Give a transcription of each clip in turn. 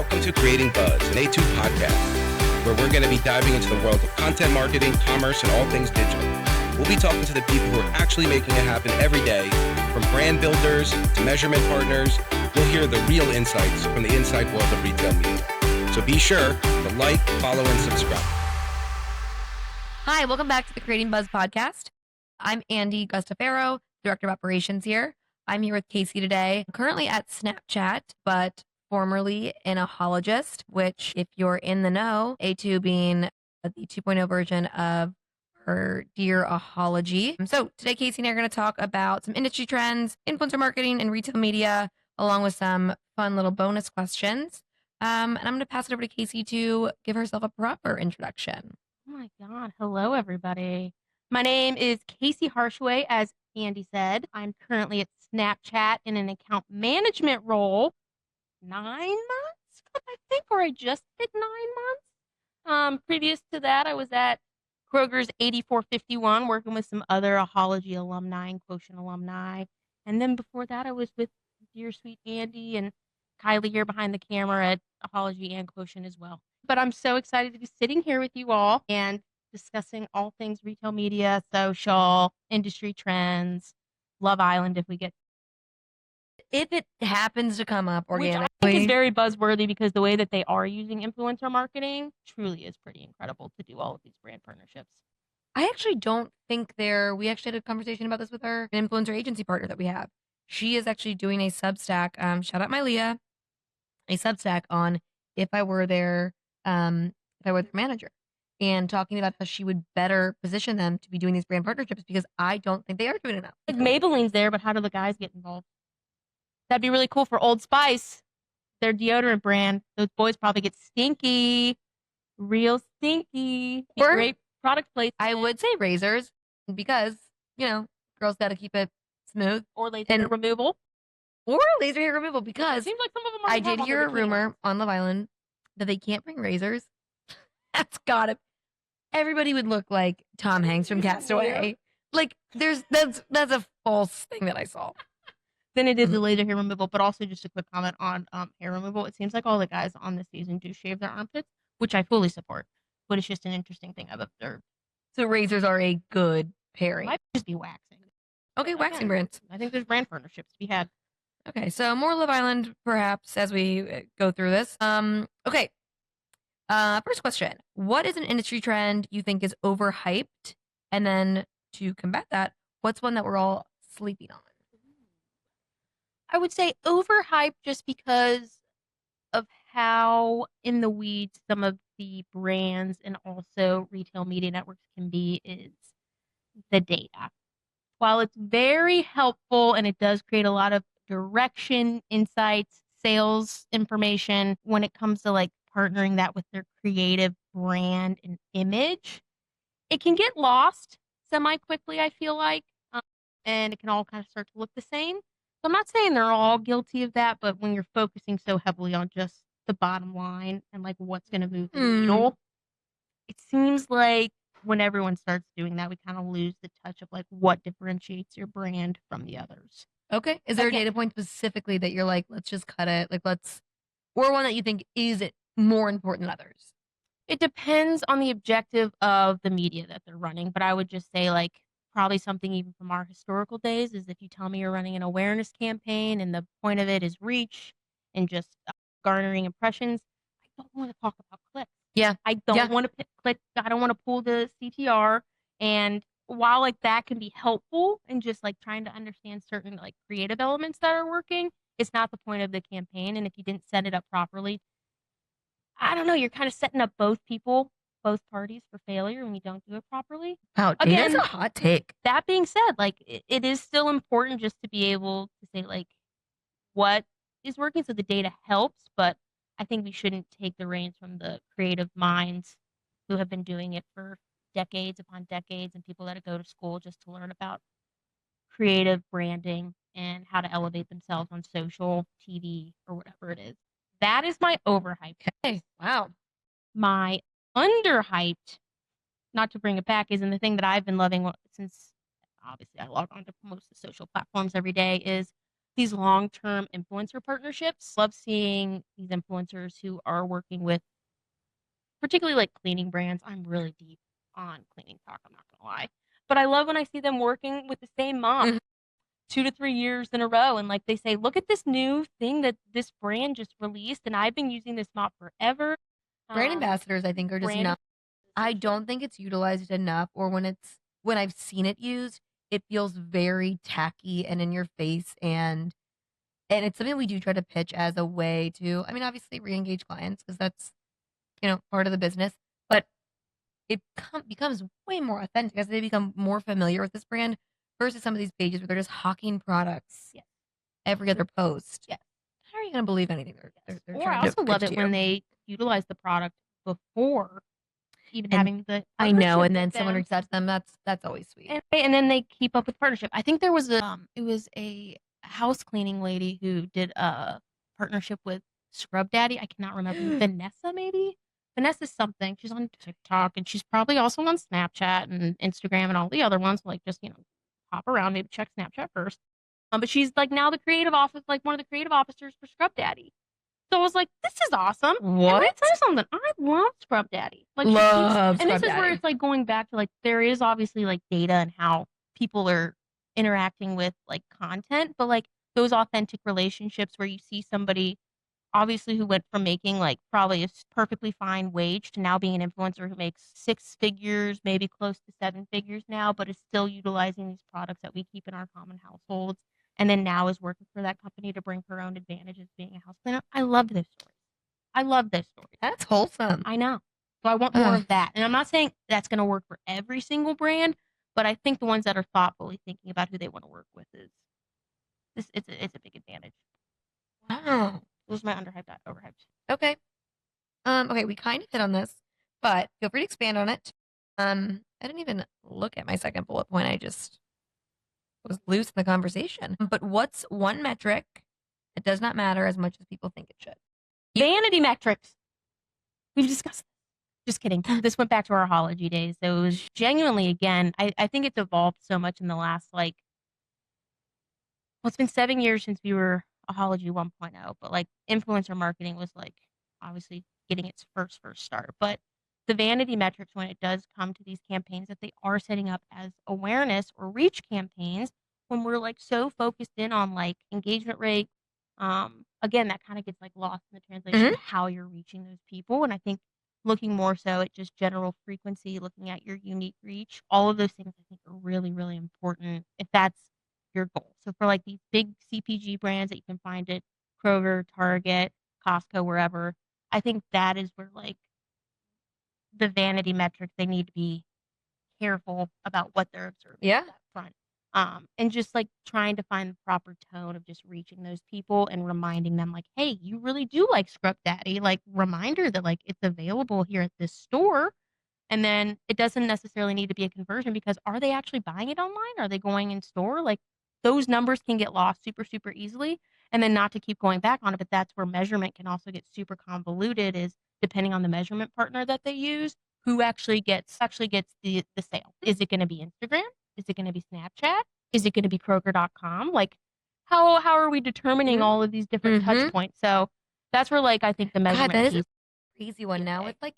welcome to Creating Buzz, an A2 podcast, where we're going to be diving into the world of content marketing, commerce, and all things digital. We'll be talking to the people who are actually making it happen every day, from brand builders to measurement partners. We'll hear the real insights from the inside world of retail media. So be sure to like, follow, and subscribe. Hi, welcome back to the Creating Buzz podcast. I'm Andi Gustafaro, Director of Operations here. I'm here with Casey today, currently at Snapchat, but formerly an ahologist, which, if you're in the know, A2 being the 2.0 version of her dear ahology. So today, Casey and I are going to talk about some industry trends, influencer marketing, and retail media, along with some fun little bonus questions. And I'm going to pass it over to Casey to give herself a proper introduction. Oh my God. Hello, everybody. My name is Casey Harchaoui, as Andi said. I'm currently at Snapchat in an account management role. 9 months, I think, or I just hit 9 months. Previous to that, I was at Kroger's 8451 working with some other Ahology alumni and Quotient alumni. And then before that, I was with dear sweet Andi and Kylie here behind the camera at Ahology and Quotient as well. But I'm so excited to be sitting here with you all and discussing all things retail media, social, industry trends, Love Island If it happens to come up organically. Which I think is very buzzworthy because the way that they are using influencer marketing truly is pretty incredible to do all of these brand partnerships. I actually don't think we actually had a conversation about this with an influencer agency partner that we have. She is actually doing a Substack, shout out my Leah, a Substack on if I were their manager, and talking about how she would better position them to be doing these brand partnerships because I don't think they are doing enough. Like Maybelline's there, but how do the guys get involved? That'd be really cool for Old Spice, their deodorant brand. Those boys probably get stinky, real stinky. Or great product placement. I would say razors because, girls got to keep it smooth. Or laser hair removal. Or laser hair removal because it seems like some of them I did hear a rumor on Love Island that they can't bring razors. Everybody would look like Tom Hanks from Castaway. Like that's a false thing that I saw. Then it is the laser hair removal, but also just a quick comment on hair removal. It seems like all the guys on this season do shave their armpits, which I fully support, but it's just an interesting thing I've observed. So razors are a good pairing. Might just be waxing. Okay, waxing brands. I think there's brand partnerships to be had. Okay, so more Love Island perhaps as we go through this. Okay. First question. What is an industry trend you think is overhyped? And then to combat that, what's one that we're all sleeping on? I would say overhyped just because of how in the weeds some of the brands and also retail media networks can be is the data. While it's very helpful and it does create a lot of direction, insights, sales information, when it comes to like partnering that with their creative brand and image, it can get lost semi-quickly, I feel like, and it can all kind of start to look the same. So I'm not saying they're all guilty of that, but when you're focusing so heavily on just the bottom line and like what's going to move the needle, it seems like when everyone starts doing that, we kind of lose the touch of like what differentiates your brand from the others. Okay. Is there a data point specifically that you're like, let's just cut it? Or one that you think is it more important than others? It depends on the objective of the media that they're running, but I would just say like probably something even from our historical days is if you tell me you're running an awareness campaign and the point of it is reach and just garnering impressions, I don't want to talk about clicks. Yeah. I don't want to click. I don't want to pull the CTR. And while like that can be helpful and just like trying to understand certain like creative elements that are working, it's not the point of the campaign. And if you didn't set it up properly, I don't know, you're kind of setting up both parties for failure when you don't do it properly. Wow, again, that's a hot take. That being said, like it is still important just to be able to say like what is working so the data helps, but I think we shouldn't take the reins from the creative minds who have been doing it for decades upon decades and people that go to school just to learn about creative branding and how to elevate themselves on social, TV, or whatever it is. That is my overhyped. Okay. Wow. My underhyped, not to bring it back, is, and the thing that I've been loving since obviously I log on to most of the social platforms every day, is these long-term influencer partnerships. Love seeing these influencers who are working with particularly like cleaning brands. I'm really deep on cleaning talk, I'm not gonna lie. But I love when I see them working with the same mom Mhm. 2 to 3 years in a row, and like they say, look at this new thing that this brand just released, and I've been using this mop forever. Brand ambassadors, I think, are just Brand not. I ambassadors. don't think it's utilized enough, or when I've seen it used, it feels very tacky and in your face, and it's something we do try to pitch as a way to, I mean, obviously re-engage clients because that's, part of the business, but it becomes way more authentic as they become more familiar with this brand versus some of these pages where they're just hawking products Yes. every other post. Yes. How are you going to believe anything they're Or I trying to also love pitch it to when you? they utilize the product before even And having the I know, partnership and then with someone them. reaches out to them. That's always sweet. And then they keep up with partnership. I think there was it was a house cleaning lady who did a partnership with Scrub Daddy. I cannot remember. Vanessa, maybe? Vanessa something. She's on TikTok and she's probably also on Snapchat and Instagram and all the other ones. Like just, hop around, maybe check Snapchat first. But she's like now the creative office, like one of the creative officers for Scrub Daddy. So I was like, this is awesome. And let me What? tell you something. I love Scrub Daddy. Like she keeps, Love and this Scrub is where Daddy. it's like going back to like there is obviously like data and how people are interacting with like content, but like those authentic relationships where you see somebody obviously who went from making like probably a perfectly fine wage to now being an influencer who makes 6 figures, maybe close to 7 figures now, but is still utilizing these products that we keep in our common households. And then now is working for that company to bring her own advantages being a house cleaner. I love those stories. I love those stories. That's wholesome. I know. So I want more of that. And I'm not saying that's going to work for every single brand, but I think the ones that are thoughtfully thinking about who they want to work with is it's a big advantage. Wow. Those are my underhyped, overhyped. Okay. Okay, we kind of hit on this, but feel free to expand on it. I didn't even look at my second bullet point. I just was loose in the conversation. But what's one metric that does not matter as much as people think it should? Vanity metrics. We've discussed. Just kidding. This went back to our Harchaoui days. So it was genuinely, again, I think it's evolved so much in the last, well, it's been 7 years since we were a Harchaoui 1.0, but like influencer marketing was like obviously getting its first start. But the vanity metrics, when it does come to these campaigns that they are setting up as awareness or reach campaigns, when we're like so focused in on like engagement rate, again, that kind of gets like lost in the translation of how you're reaching those people. And I think looking more so at just general frequency, looking at your unique reach, all of those things I think are really, really important if that's your goal. So for like these big CPG brands that you can find at Kroger, Target, Costco, wherever, I think that is where like the vanity metrics, they need to be careful about what they're observing Yeah. at that front. And just like trying to find the proper tone of just reaching those people and reminding them like, hey, you really do like Scrub Daddy. Like reminder that like it's available here at this store. And then it doesn't necessarily need to be a conversion because are they actually buying it online? Are they going in store? Like those numbers can get lost super, super easily. And then not to keep going back on it, but that's where measurement can also get super convoluted is depending on the measurement partner that they use, who actually gets the sale. Is it going to be Instagram? Is it going to be Snapchat? Is it going to be Kroger.com? Like how are we determining all of these different touch points? So that's where like I think the measurement God, that is piece a crazy one. is Now big. with like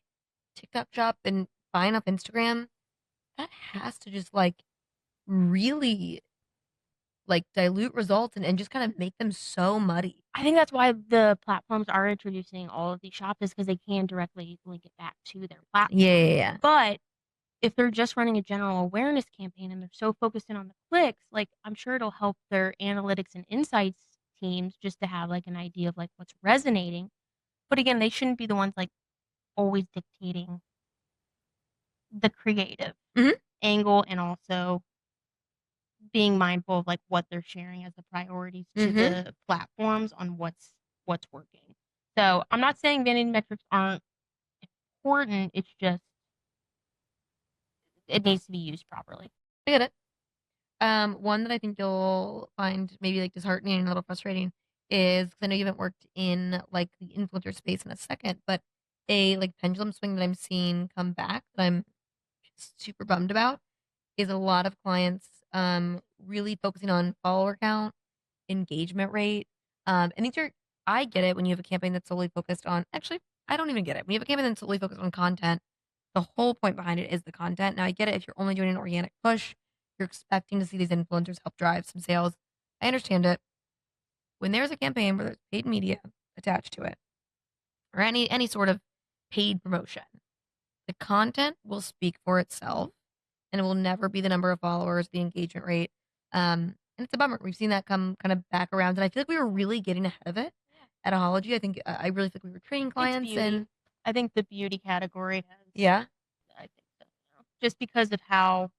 TikTok Shop and buying off Instagram, that has to just like really like dilute results and just kind of make them so muddy. I think that's why the platforms are introducing all of these shops is because they can directly link it back to their platform. Yeah. But if they're just running a general awareness campaign and they're so focused in on the clicks, like I'm sure it'll help their analytics and insights teams just to have like an idea of like what's resonating. But again, they shouldn't be the ones like always dictating the creative angle and also being mindful of like what they're sharing as the priorities to the platforms on what's working. So I'm not saying vanity metrics aren't important. It's just it needs to be used properly. I get it. One that I think you'll find maybe like disheartening and a little frustrating is because I know you haven't worked in like the influencer space in a second, but a like pendulum swing that I'm seeing come back that I'm super bummed about is a lot of clients really focusing on follower count engagement rate. And these are, I get it when you have a campaign that's solely focused on, actually, I don't even get it. When you have a campaign that's solely focused on content, the whole point behind it is the content. Now, I get it if you're only doing an organic push, you're expecting to see these influencers help drive some sales. I understand it. When there's a campaign where there's paid media attached to it, or any sort of paid promotion, the content will speak for itself, and it will never be the number of followers, the engagement rate. And it's a bummer. We've seen that come kind of back around, and I feel like we were really getting ahead of it at Ahology. I think I really think we were training It's clients, beauty. and I think the beauty category has. yeah, I think so. Just because of how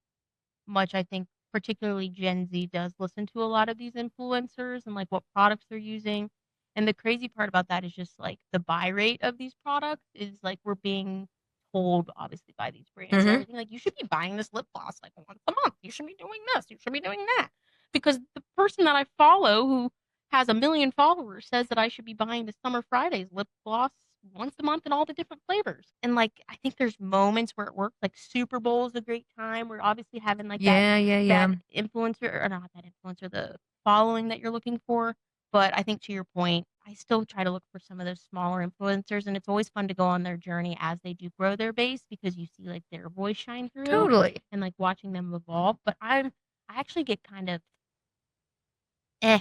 much I think particularly Gen Z does listen to a lot of these influencers and like what products they're using. And the crazy part about that is just like the buy rate of these products is like we're being told obviously by these brands and Mhm. everything like you should be buying this lip gloss like once a month. You should be doing this. You should be doing that. Because the person that I follow who has 1 million followers says that I should be buying the Summer Fridays lip gloss once a month in all the different flavors. And like I think there's moments where it works. Like Super Bowl is a great time. We're obviously having like yeah, yeah, yeah. that influencer or not that influencer, the following that you're looking for. But I think to your point, I still try to look for some of those smaller influencers, and it's always fun to go on their journey as they do grow their base because you see like their voice shine through Totally. and like watching them evolve. But I actually get kind of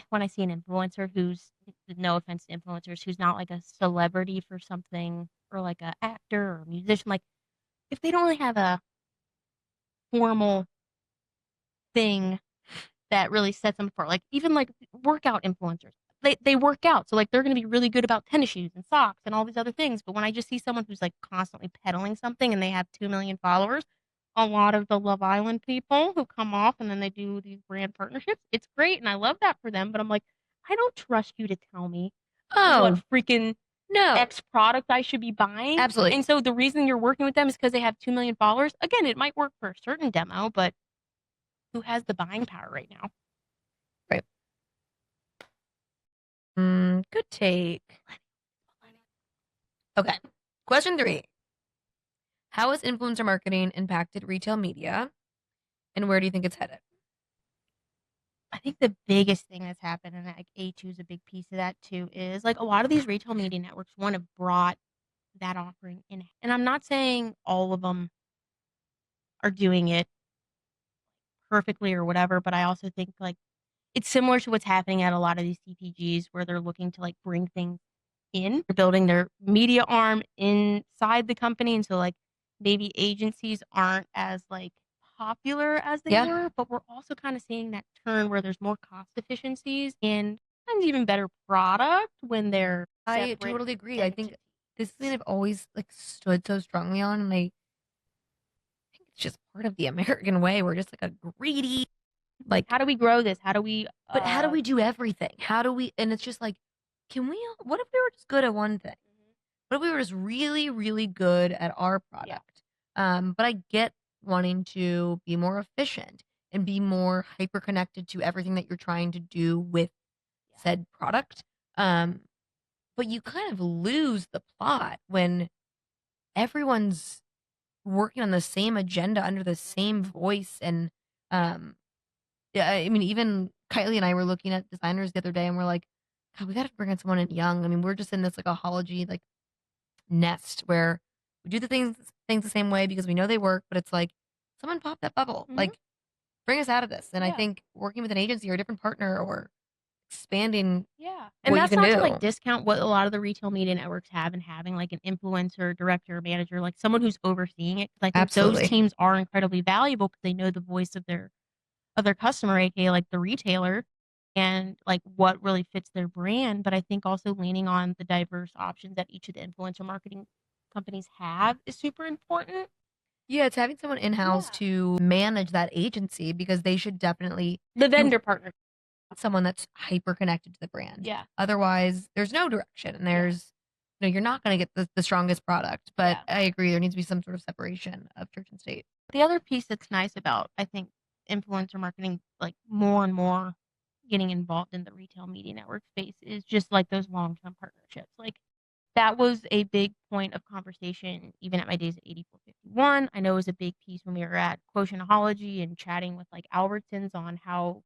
when I see an influencer who's no offense to influencers who's not like a celebrity for something or like a actor or musician, like if they don't really have a formal thing that really sets them apart. Like even like workout influencers. They work out. So like they're gonna be really good about tennis shoes and socks and all these other things. But when I just see someone who's like constantly peddling something and they have 2 million followers, a lot of the Love Island people who come off and then they do these brand partnerships, it's great and I love that for them. But I'm like, I don't trust you to tell me what Oh freaking no, X product I should be buying. absolutely. And so the reason you're working with them is because they have 2 million followers. Again, it might work for a certain demo, but who has the buying power right now? Right. Good take. Okay. Question 3. How has influencer marketing impacted retail media, and where do you think it's headed? I think the biggest thing that's happened, and like A2 is a big piece of that too, is like a lot of these retail media networks want to brought that offering in. And I'm not saying all of them are doing it perfectly or whatever, but I also think like it's similar to what's happening at a lot of these CPGs where they're looking to like bring things in. They're building their media arm inside the company. And so like maybe agencies aren't as like popular as they Yeah. were, but we're also kind of seeing that turn where there's more cost efficiencies and sometimes even better product when they're I separate totally agree. I think entities. this is something I've always like stood so strongly on, and I think it's just part of the American way. We're just like a greedy, like, How do we grow this? How do we but how do we do everything? How do we? And it's just like, can we? What if we were just good at one thing? What if we were just really, really good at our product? But I get wanting to be more efficient and be more hyper connected to everything that you're trying to do with said product. But you kind of lose the plot when everyone's working on the same agenda under the same voice. And yeah, I mean, even Kylie and I were looking at designers the other day, and we're like, God, we got to bring in someone young. I mean, we're just in this like ahology like nest where we do the things the same way because we know they work, but it's like someone pop that bubble, Mhm. like bring us out of this. And I Yeah. think working with an agency or a different partner or expanding And what you that's can not to do. like discount what a lot of the retail media networks have and having like an influencer, director, manager, like someone who's overseeing it. 'Cause I think those Absolutely. teams are incredibly valuable because they know the voice of their customer, aka like the retailer, and like what really fits their brand. But I think also leaning on the diverse options that each of the influencer marketing companies have is super important. Yeah, it's having someone in-house Yeah. to manage that agency because they should definitely The vendor partner. someone that's hyper connected to the brand. Yeah. Otherwise, there's no direction and there's you're not going to get the strongest product. But Yeah. I agree, there needs to be some sort of separation of church and state. The other piece that's nice about, I think, influencer marketing, like more and more getting involved in the retail media network space is just like those long-term partnerships. Like that was a big point of conversation even at my days at 8450 one, I know it was a big piece when we were at Quotientology and chatting with like Albertsons on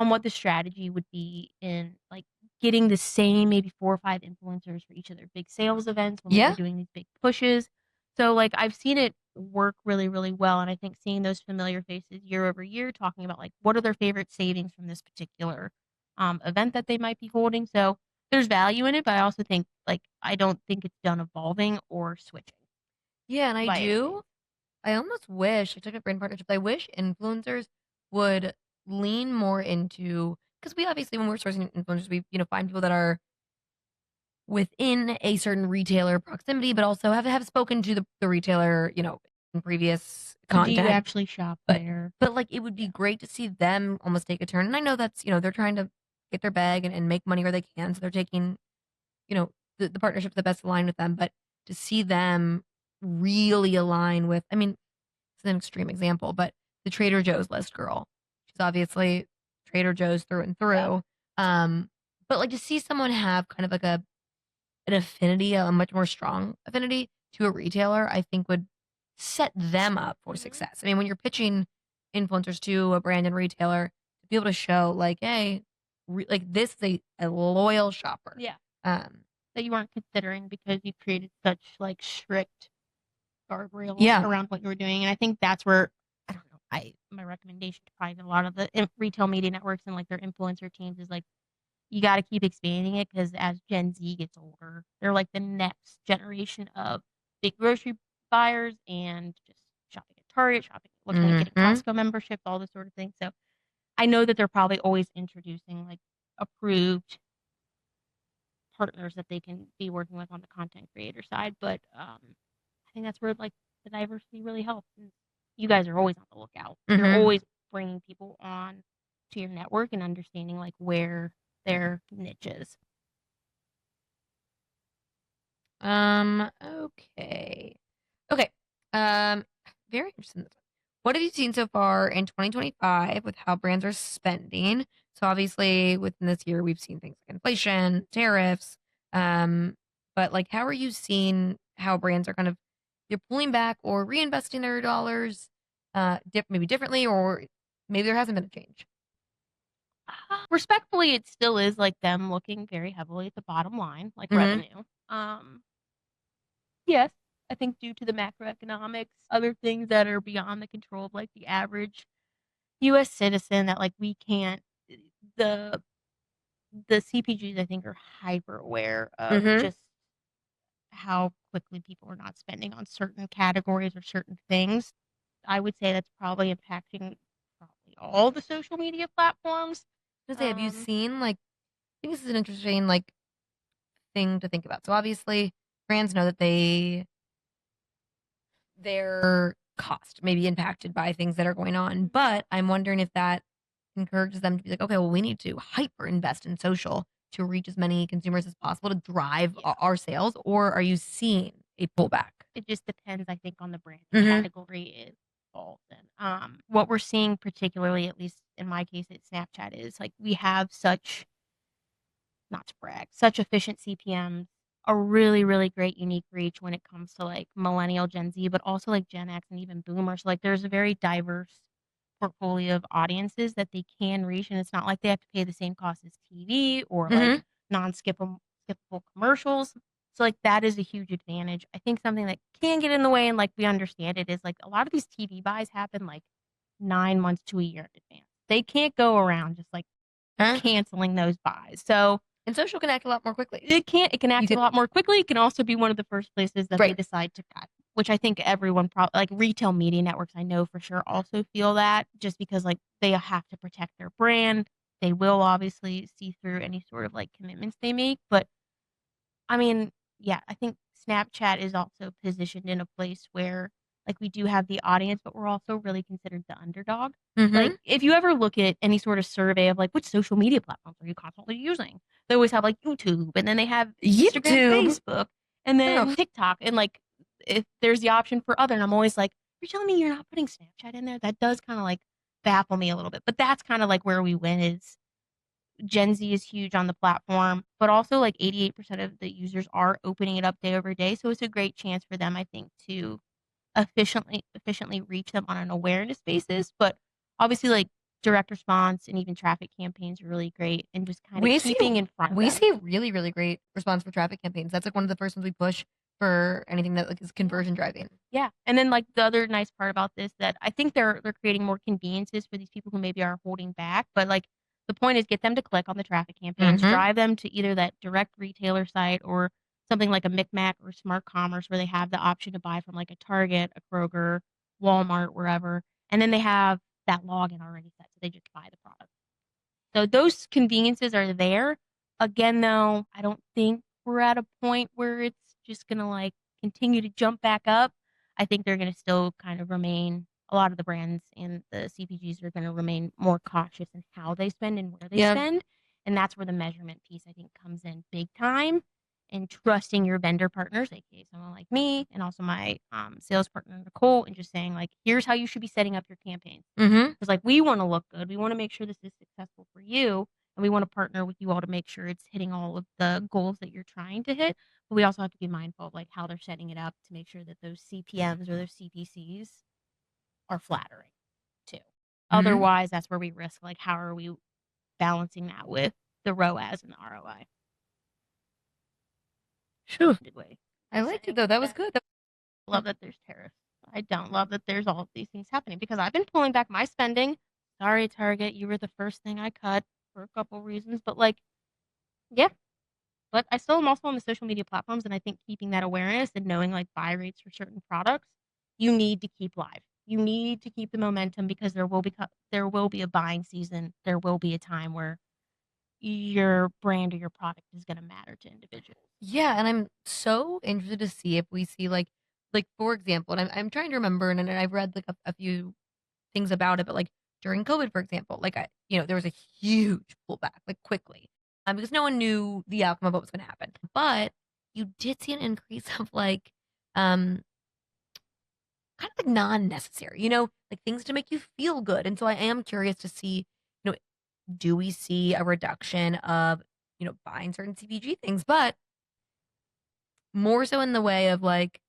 what the strategy would be in like getting the same maybe 4 or 5 influencers for each of their big sales events when we Yeah. were doing these big pushes. So like I've seen it work really, really well. And I think seeing those familiar faces year over year talking about like what are their favorite savings from this particular event that they might be holding. So there's value in it, but I also think like I don't think it's done evolving or switching Yeah, and by any means. I almost wish, I took a brand partnership, I wish influencers would lean more into, because we obviously, when we're sourcing influencers, we, find people that are within a certain retailer proximity, but also have spoken to the retailer, in previous Do you content. actually shop But there? but like it would be great to see them almost take a turn. And I know that's, they're trying to get their bag and make money where they can. So they're taking, the partnership the best aligned with them. But to see them really align with, I mean, it's an extreme example, but the Trader Joe's list girl. She's obviously Trader Joe's through and through. But like to see someone have kind of like an affinity, a much more strong affinity to a retailer, I think would set them up for success. I mean, when you're pitching influencers to a brand and retailer, to be able to show like, hey, like this is a loyal shopper. Yeah. Um, That you weren't considering because you created such like strict guardrails Yeah. around what you were doing. And I think that's where I don't know. My recommendation to probably a lot of the retail media networks and like their influencer teams is like you got to keep expanding it because as Gen Z gets older, they're like the next generation of big grocery buyers and just shopping at Target, looking at getting Costco memberships, all this sort of thing. So I know that they're probably always introducing like approved partners that they can be working with on the content creator side, but I think that's where like the diversity really helps. And you guys are always on the lookout. You're always bringing people on to your network and understanding like where their niche is. Okay. Okay. Very interesting. What have you seen so far in 2025 with how brands are spending? So obviously within this year we've seen things like inflation, tariffs. But like how are you seeing how brands are kind of either pulling back or reinvesting their dollars maybe differently, or maybe there hasn't been a change? Respectfully, it still is like them looking very heavily at the bottom line, like revenue. Yes, I think due to the macroeconomics, other things that are beyond the control of like the average U.S. citizen that like we can't the CPGs I think are hyper aware of just how quickly people are not spending on certain categories or certain things. I would say that's probably impacting probably all the social media platforms. Have you seen like, I think this is an interesting like thing to think about. So obviously brands know that their cost may be impacted by things that are going on, but I'm wondering if that encourages them to be like, okay, well, we need to hyper invest in social to reach as many consumers as possible to drive our sales, or are you seeing a pullback? It just depends, I think, on the brand and category is involved in. What we're seeing, particularly, at least in my case at Snapchat, is like we have such, not to brag, such efficient CPMs, a really, really great unique reach when it comes to like millennial Gen Z, but also like Gen X and even boomers. Like there's a very diverse portfolio of audiences that they can reach, and it's not like they have to pay the same cost as TV or like non-skippable commercials. So like that is a huge advantage. I think something that can get in the way, and like we understand it, is like a lot of these TV buys happen like 9 months to a year in advance. They can't go around just like canceling those buys. So and social can act a lot more quickly. It can act a lot more quickly. It can also be one of the first places that they decide to cut, which I think everyone like retail media networks, I know for sure also feel that just because like they have to protect their brand. They will obviously see through any sort of like commitments they make. But I mean, yeah, I think Snapchat is also positioned in a place where like we do have the audience, but we're also really considered the underdog. Like if you ever look at any sort of survey of like which social media platforms are you constantly using, they always have like YouTube, and then they have Instagram, Facebook, and then TikTok, and like if there's the option for other, and I'm always like, you're telling me you're not putting Snapchat in there? That does kind of like baffle me a little bit, but that's kind of like where we win is Gen Z is huge on the platform, but also like 88% of the users are opening it up day over day, so it's a great chance for them, I think, to efficiently reach them on an awareness basis. But obviously, like, direct response and even traffic campaigns are really great, and just kind of keeping in front of We them. see really, really great response for traffic campaigns. That's like one of the first ones we push for anything that like is conversion driving. Yeah. And then, like, the other nice part about this that I think they're creating more conveniences for these people who maybe are holding back, but, like, the point is get them to click on the traffic campaigns, Mhm. drive them to either that direct retailer site or something like a Micmac or Smart Commerce where they have the option to buy from, like, a Target, a Kroger, Walmart, wherever, and then they have that login already set, so they just buy the product. So those conveniences are there. Again, though, I don't think we're at a point where it's just gonna, like, continue to jump back up. I think they're gonna still kind of remain a lot of the brands and the CPGs are gonna remain more cautious in how they spend and where they Yeah. spend, and that's where the measurement piece, I think, comes in big time, and trusting your vendor partners, aka someone like me, and also my, sales partner, Nicole, and just saying, like, "Here's how you should be setting up your campaigns." Mhm. Because, like, we wanna look good, we wanna make sure this is successful for you, and we wanna partner with you all to make sure it's hitting all of the goals that you're trying to hit, but we also have to be mindful of, like, how they're setting it up to make sure that those CPMs or those CPCs are flattering too. Mhm. Otherwise, that's where we risk, like, how are we balancing that with the ROAS and the ROI? Phew. Good way I of liked it saying though. That was that. good. Love that there's tariffs. I don't love that there's all of these things happening because I've been pulling back my spending. Sorry, Target, you were the first thing I cut for a couple reasons, but, like, yeah, but I still am also on the social media platforms, and I think keeping that awareness and knowing, like, buy rates for certain products, you need to keep live. You need to keep the momentum because there will be a buying season. There will be a time where your brand or your product is gonna matter to individuals. Yeah, and I'm so interested to see if we see like for example, and I'm trying to remember, and I've read like a few things about it, but like during COVID, for example, like there was a huge pullback like quickly, because no one knew the outcome of what was going to happen. But you did see an increase of like um kind of like non-necessary, like things to make you feel good. And so I am curious to see, you know, do we see a reduction of buying certain CPG things, but more so in the way of like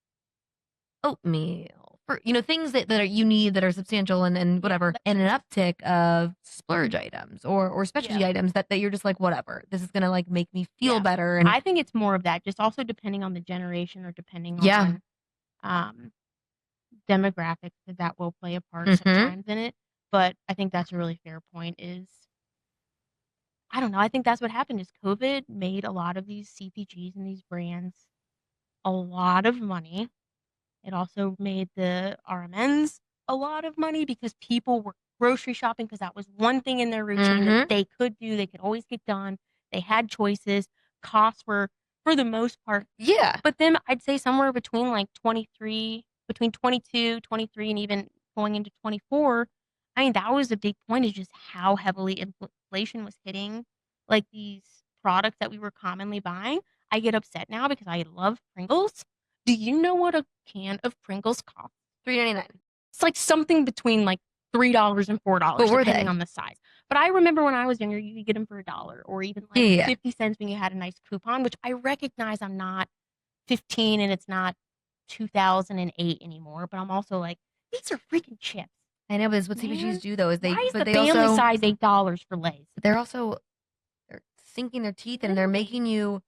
oatmeal for things that are you need that are substantial and Yeah, whatever, and an uptick of splurge items or specialty yeah, items that you're just like, whatever, this is gonna like make me feel yeah. better. And I think it's more of that, just also depending on the generation or depending yeah. on, um, demographics, that will play a part Hmm. sometimes in it, but I think that's a really fair point is I don't know, I think that's what happened is COVID made a lot of these CPGs and these brands a lot of money. It also made the RMNs a lot of money because people were grocery shopping because that was one thing in their routine that Hmm. they could do, they could always get done. They had choices. Costs were, for the most part, Yeah. but then I'd say somewhere between, like, 23 between 22, 23, and even going into 24, I mean, that was a big point is just how heavily inflation was hitting, like, these products that we were commonly buying. I get upset now because I love Pringles. Do you know what a can of Pringles costs? $3.99. It's, like, something between, like, $3 and What $4 were depending they? on the size. But I remember when I was younger, you could get them for $1 or even, Yeah, like, yeah, yeah. 50 cents when you had a nice coupon, which I recognize I'm not 15 and it's not 2008 anymore, but I'm also like, "These are freaking chips, I know, but it's what CPGs man. do though, is Why is but the they family also size $8 for Lay's?" they're sinking their teeth and they're Literally. making you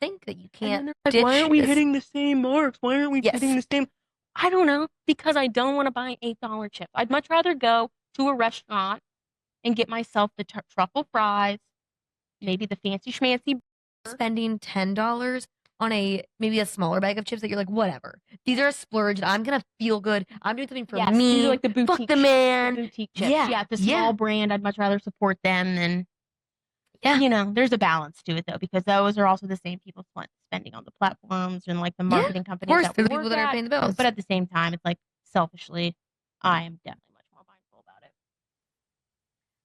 think that you And can't then they're like, "Why ditch aren't we this. hitting the same marks? Why aren't we hitting Yes. the same?" I don't know, because I don't wanna buy an $8 chip. I'd much rather go to a restaurant and get myself the truffle fries, maybe the fancy schmancy burger. Spending $10 on maybe a smaller bag of chips that you're like, whatever. These are a splurge. And I'm gonna feel good. I'm doing something for Yes, these are me. like the Fuck boutique the the man. boutique chips. Yeah. Yeah, the Yeah. small brand, I'd much rather support them than Yeah. there's a balance to it though, because those are also the same people spending on the platforms and like the Yeah. marketing Of companies course, that they're we the people work that are at. paying the bills. But at the same time, it's like selfishly, I am definitely much more mindful about it.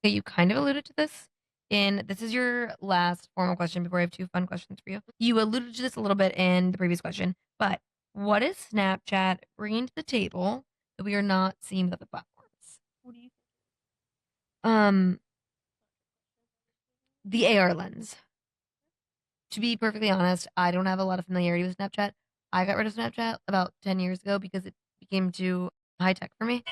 Okay, you kind of alluded to this. This is your last formal question before I have two fun questions for you. You alluded to this a little bit in the previous question, but what is Snapchat bringing to the table that we are not seeing with other platforms? What do you Um, the AR lens. To be perfectly honest, I don't have a lot of familiarity with Snapchat. I got rid of Snapchat about 10 years ago because it became too high tech for me.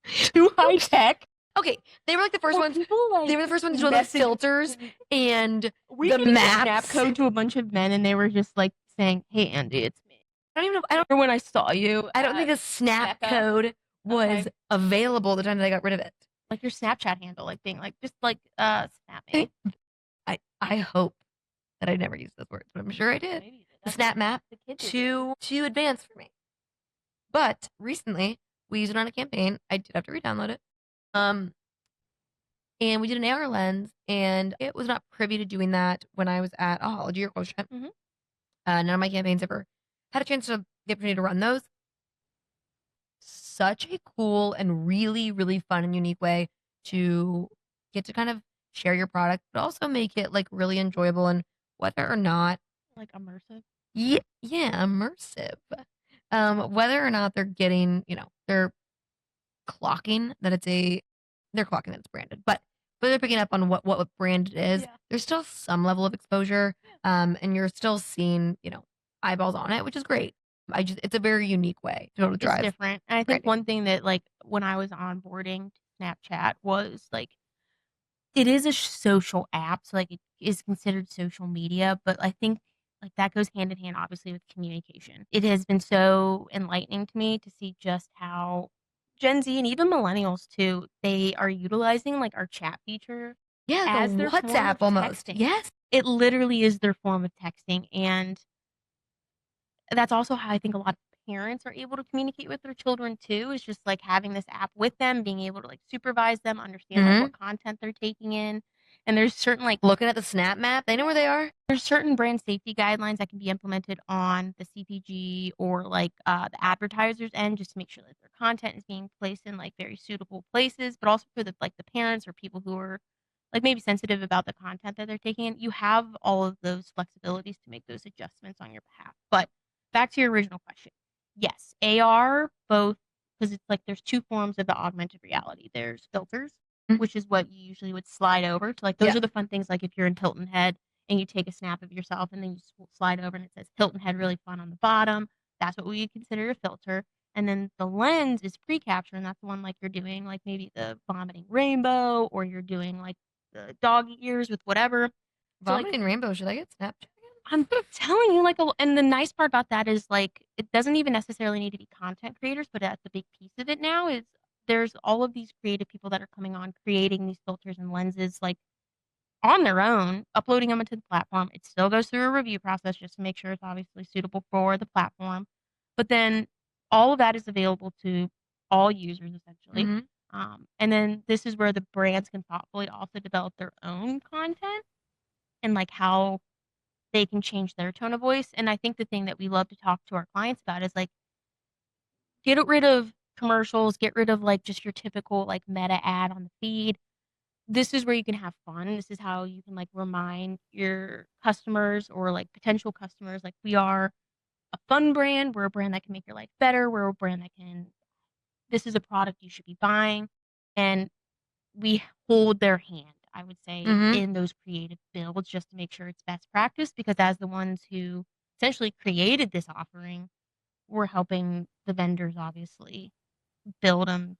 Too high tech. Okay, they were like the first ones. People, like, They were the first ones to do all the message- filters and We the gave a snap maps. code to a bunch of men, and they were just like saying, "Hey, Andy, it's me." I don't even know. I don't. Remember when I saw you? I don't think the snap Becca? code was Okay. available the time that I got rid of it. Like your Snapchat handle, like being like just like snap me. I hope that I never used those words, but I'm sure I did. Maybe you did. The snap map the kids did. too advanced for me. But recently we used it on a campaign. I did have to re-download it. And we did an AR lens, and it was not privy to doing that when I was at a Hology or Quotient. Mhm. None of my campaigns ever had a chance to the opportunity to run those. Such a cool and really, really fun and unique way to get to kind of share your product, but also make it like really enjoyable, and whether or not Like immersive. yeah, immersive. Whether or not they're getting, they're clocking that they're clocking that it's branded, but they're picking up on what brand it is. Yeah. There's still some level of exposure, and you're still seeing, eyeballs on it, which is great. It's a very unique way to be able to drive. It's different. And I think branding. one thing that like when I was onboarding Snapchat was like it is a social app, so like it is considered social media, but I think like that goes hand in hand obviously with communication. It has been so enlightening to me to see just how Gen Z and even millennials too, they are utilizing like our chat feature Yeah, as the their form WhatsApp of almost. texting. Yes. It literally is their form of texting, and that's also how I think a lot of parents are able to communicate with their children too, is just like having this app with them, being able to like supervise them, understand like what content they're taking in. And there's certain like Looking at the snap map, they know where they are. there's certain brand safety guidelines that can be implemented on the CPG or like the advertisers end, just to make sure that their content is being placed in like very suitable places, but also for the like the parents or people who are like maybe sensitive about the content that they're taking in. You have all of those flexibilities to make those adjustments on your behalf. But back to your original question. Yes, AR, both, because it's like there's two forms of the augmented reality. There's filters, which is what you usually would slide over. So like those are the fun things, like if you're in Hilton Head and you take a snap of yourself and then you slide over and it says Hilton Head really fun on the bottom. That's what we would consider a filter. And then the lens is pre-capture, and that's the one like you're doing like maybe the vomiting rainbow, or you're doing like the dog ears with whatever. Vomiting rainbow, should I get Snapchat? I'm telling you, like, and the nice part about that is, like, it doesn't even necessarily need to be content creators, but that's a big piece of it now is there's all of these creative people that are coming on, creating these filters and lenses, like, on their own, uploading them into the platform. It still goes through a review process just to make sure it's obviously suitable for the platform. But then all of that is available to all users, essentially. And then this is where the brands can thoughtfully also develop their own content and, like, how they can change their tone of voice. And I think the thing that we love to talk to our clients about is like, get rid of commercials, get rid of like just your typical like meta ad on the feed. This is where you can have fun. This is how you can like remind your customers or like potential customers, like we are a fun brand. We're a brand that can make your life better. We're a brand that this is a product you should be buying. And we hold their hand, I would say, in those creative builds just to make sure it's best practice, because as the ones who essentially created this offering, we're helping the vendors obviously build them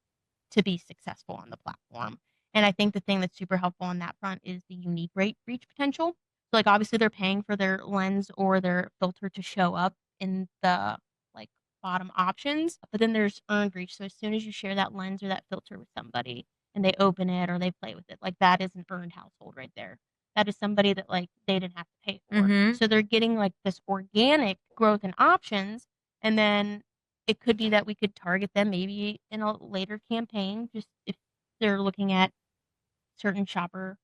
to be successful on the platform. And I think the thing that's super helpful on that front is the unique rate reach potential. So like obviously they're paying for their lens or their filter to show up in the like bottom options, but then there's earned reach. So as soon as you share that lens or that filter with somebody and they open it or they play with it, like that is an earned household right there. That is somebody that like they didn't have to pay for. So they're getting like this organic growth in options. And then it could be that we could target them maybe in a later campaign, just if they're looking at certain shopper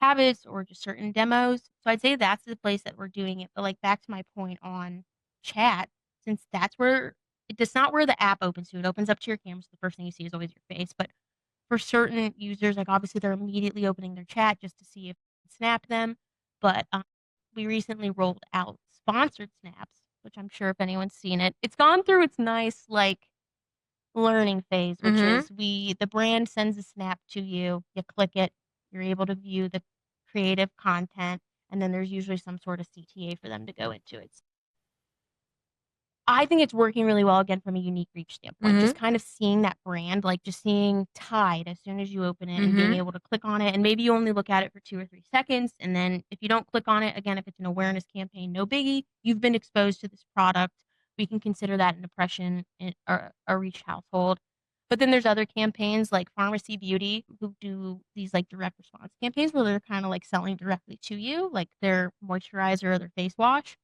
habits or just certain demos. So I'd say that's the place that we're doing it. But like back to my point on chat, since that's where it's not where the app opens to. It opens up to your camera, so the first thing you see is always your face. But for certain users, like obviously they're immediately opening their chat just to see if it snap them. But we recently rolled out sponsored snaps, which I'm sure if anyone's seen it, it's gone through its nice like learning phase, which is the brand sends a snap to you, you click it, you're able to view the creative content, and then there's usually some sort of CTA for them to go into it. I think it's working really well, again, from a unique reach standpoint. Mhm. Just kind of seeing that brand, like just seeing Tide as soon as you open it and being able to click on it. And maybe you only look at it for 2 or 3 seconds. And then if you don't click on it, again, if it's an awareness campaign, no biggie. You've been exposed to this product. We can consider that an impression in a reach household. But then there's other campaigns like Pharmacy Beauty who do these like direct response campaigns where they're kind of like selling directly to you, like their moisturizer or their face wash.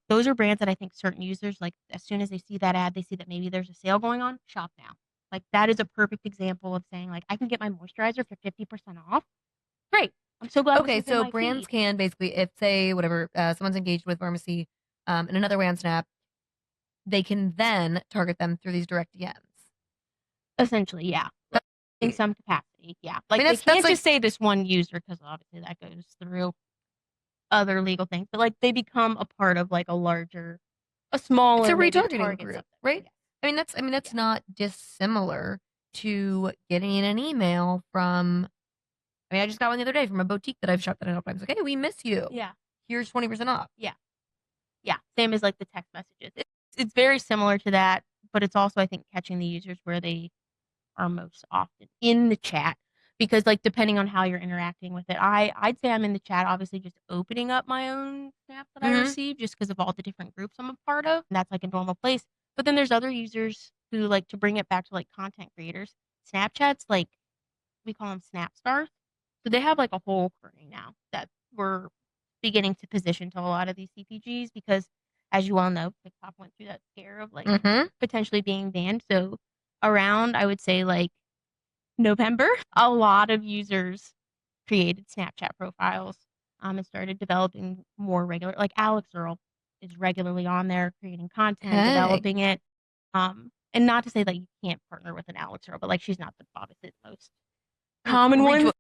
Those are brands that I think certain users, like as soon as they see that ad, they see that maybe there's a sale going on, shop now. Like that is a perfect example of saying like, I can get my moisturizer for 50% off. Great. I'm so glad. Okay, so brands can basically, if say whatever, someone's engaged with pharmacy in another way on Snap, they can then target them through these direct DMs. Essentially, yeah. In some capacity, yeah. Like mean, they can't like, just say this one user because obviously that goes through other legal things, but like they become a part of like a smaller, it's a maybe retargeting target group, subset. right? Yeah. I mean that's not dissimilar to getting an email from. I mean, I just got one the other day from a boutique that I've shopped at a couple times. Like, hey, we miss you. Yeah. Here's 20% off. Yeah. Yeah. Same as like the text messages. It's very similar to that, but it's also, I think, catching the users where they are most often in the chat. Because like depending on how you're interacting with it, I'd say I'm in the chat, obviously just opening up my own snap that I receive just because of all the different groups I'm a part of. And that's like a normal place. But then there's other users who like to bring it back to like content creators. Snapchat's like we call them Snap Stars. So they have like a whole crew now that we're beginning to position to a lot of these CPGs because, as you all know, TikTok went through that scare of like potentially being banned. So around, I would say like November, a lot of users created Snapchat profiles and started developing more regular. Like Alex Earl is regularly on there creating content, developing it. And not to say that you can't partner with an Alex Earl, but like she's not the obviously the most common one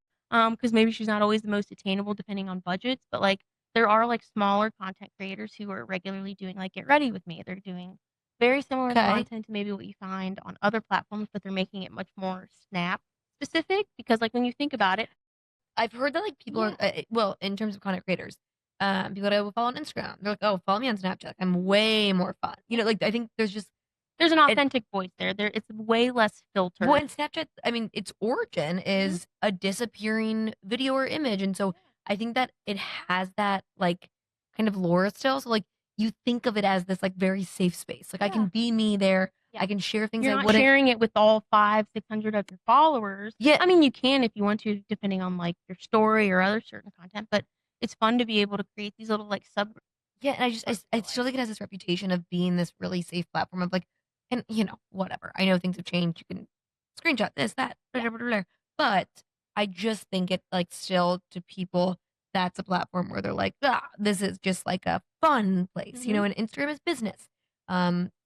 because maybe she's not always the most attainable depending on budgets, but like there are like smaller content creators who are regularly doing like Get Ready With Me. They're doing very similar content to maybe what you find on other platforms, but they're making it much more Snap specific because like when you think about it, I've heard that like people are well, in terms of content creators, people that I will follow on Instagram, they're like, oh, follow me on Snapchat. I'm way more fun. You know, like I think there's an authentic voice there. It's way less filtered. Well, and Snapchat, I mean, its origin is a disappearing video or image, and so I think that it has that like kind of lore still. So like you think of it as this like very safe space. Like I can be me there. I can share things. You're not sharing it with all 500-600 of your followers. Yeah, I mean you can if you want to, depending on like your story or other certain content. But it's fun to be able to create these little like sub. Yeah, and I still think it has this reputation of being this really safe platform of like, and you know, whatever. I know things have changed. You can screenshot this, that, but I just think it like still to people that's a platform where they're like, this is just like a fun place, you know. And Instagram is business,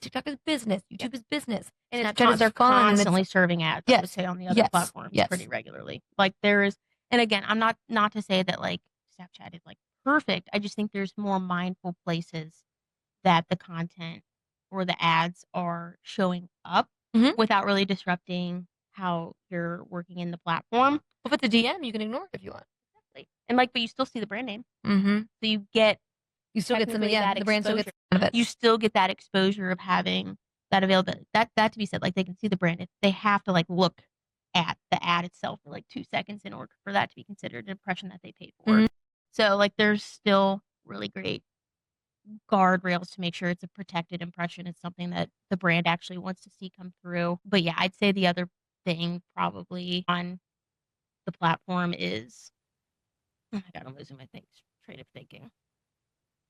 TikTok is business, YouTube is business, and Snapchat is they're fun, constantly serving ads. I would say on the other platforms pretty regularly. Like there is, and again, I'm not to say that like Snapchat is like perfect. I just think there's more mindful places that the content or the ads are showing up without really disrupting how you're working in the platform. Well, if it's a DM, you can ignore it if you want. Exactly. And like, but you still see the brand name. So you still get some, the brand still gets some of it. You still get that exposure of having that availability. That to be said, like they can see the brand. They have to like look at the ad itself for like 2 seconds in order for that to be considered an impression that they paid for. So like, there's still really great guardrails to make sure it's a protected impression. It's something that the brand actually wants to see come through. But yeah, I'd say the other thing probably on the platform is, oh my God, I'm losing my train of thinking.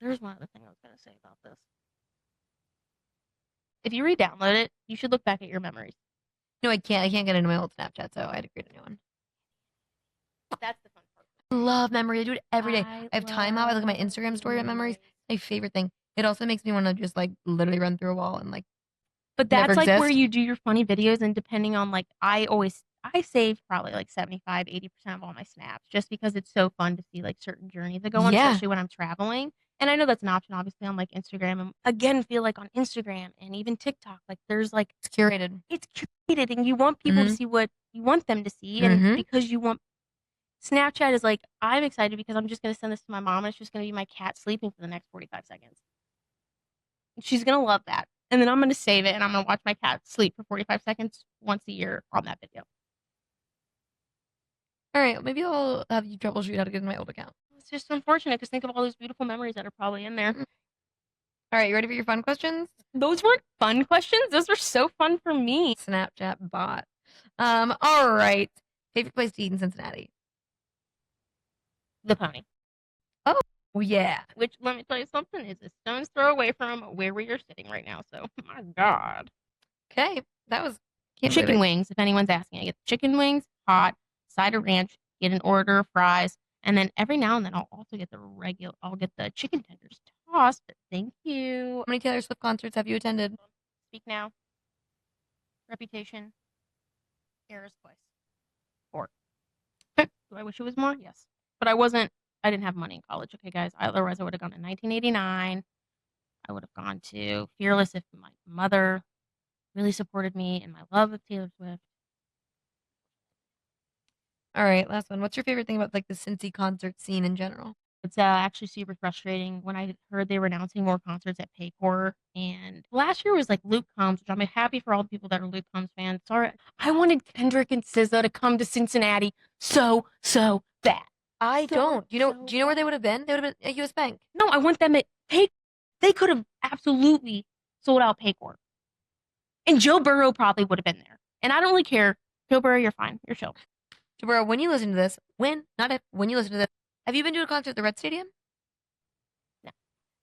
There's one other thing I was going to say about this. If you re-download it, you should look back at your memories. No, I can't. I can't get into my old Snapchat, so I had to create a new one. That's the fun part. I love memories. I do it every day. I have time out. I look at my Instagram story about memories. My favorite thing. It also makes me want to just like literally run through a wall and like. But that's like where you do your funny videos, and depending on like, I save probably like 75-80% of all my snaps just because it's so fun to see like certain journeys that go on, especially when I'm traveling. And I know that's an option, obviously, on like Instagram. And again, feel like on Instagram and even TikTok, like there's like it's curated. It's curated, and you want people to see what you want them to see, and because you want. Snapchat is like, I'm excited because I'm just going to send this to my mom and it's just going to be my cat sleeping for the next 45 seconds. She's going to love that. and then I'm going to save it and I'm going to watch my cat sleep for 45 seconds once a year on that video. All right, maybe I'll have you troubleshoot how to get in my old account. It's just unfortunate because think of all those beautiful memories that are probably in there. All right, you ready for your fun questions? Those weren't fun questions. Those were so fun for me. Snapchat bot. All right. Favorite place to eat in Cincinnati? The Pony. Oh, yeah. Which, let me tell you something, is a stone's throw away from where we are sitting right now. So, my God. Okay, that was Chicken wings, if anyone's asking. I get chicken wings, hot, side of ranch, get an order of fries, and then every now and then I'll also get I'll get the chicken tenders tossed. Thank you. How many Taylor Swift concerts have you attended? Speak Now. Reputation. Eras Twice. 4. Do I wish it was more? Yes. But I didn't have money in college, okay, guys? Otherwise, I would have gone to 1989. I would have gone to Fearless if my mother really supported me in my love of Taylor Swift. All right, last one. What's your favorite thing about like the Cincy concert scene in general? It's actually super frustrating when I heard they were announcing more concerts at Paycor. And last year was like Luke Combs, which I'm happy for all the people that are Luke Combs fans. Sorry, I wanted Kendrick and SZA to come to Cincinnati so bad. I don't. Do you know where they would have been? They would have been at US Bank. No, I want them at Paycor. They could have absolutely sold out Paycor. And Joe Burrow probably would have been there. And I don't really care. Joe Burrow, you're fine. You're chill. Joe Burrow, when you listen to this, when you listen to this, have you been to a concert at the Red Stadium? No.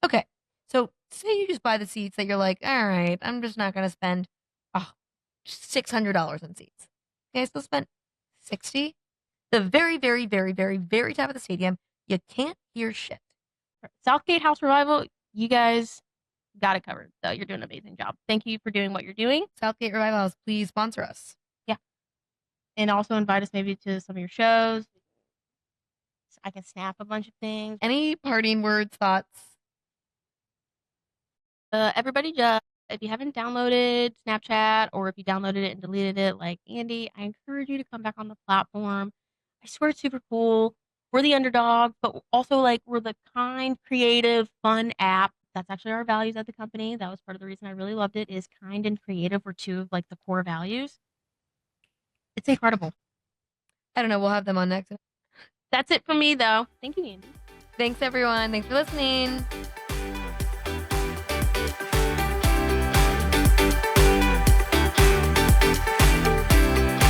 Okay. So say you just buy the seats that you're like, all right, I'm just not going to spend $600 on seats. Okay, so spend $60. The very, very, very, very, very top of the stadium, you can't hear shit. Southgate House Revival, you guys got it covered. So you're doing an amazing job. Thank you for doing what you're doing. Southgate Revival House, please sponsor us. Yeah. And also invite us maybe to some of your shows. I can snap a bunch of things. Any parting words, thoughts? Everybody, just if you haven't downloaded Snapchat or if you downloaded it and deleted it like Andy, I encourage you to come back on the platform. I swear it's super cool. We're the underdog, but also like we're the kind, creative, fun app. That's actually our values at the company. That was part of the reason I really loved it, is kind and creative were 2 of like the core values. It's incredible. I don't know. We'll have them on next. That's it for me though. Thank you, Andy. Thanks everyone. Thanks for listening.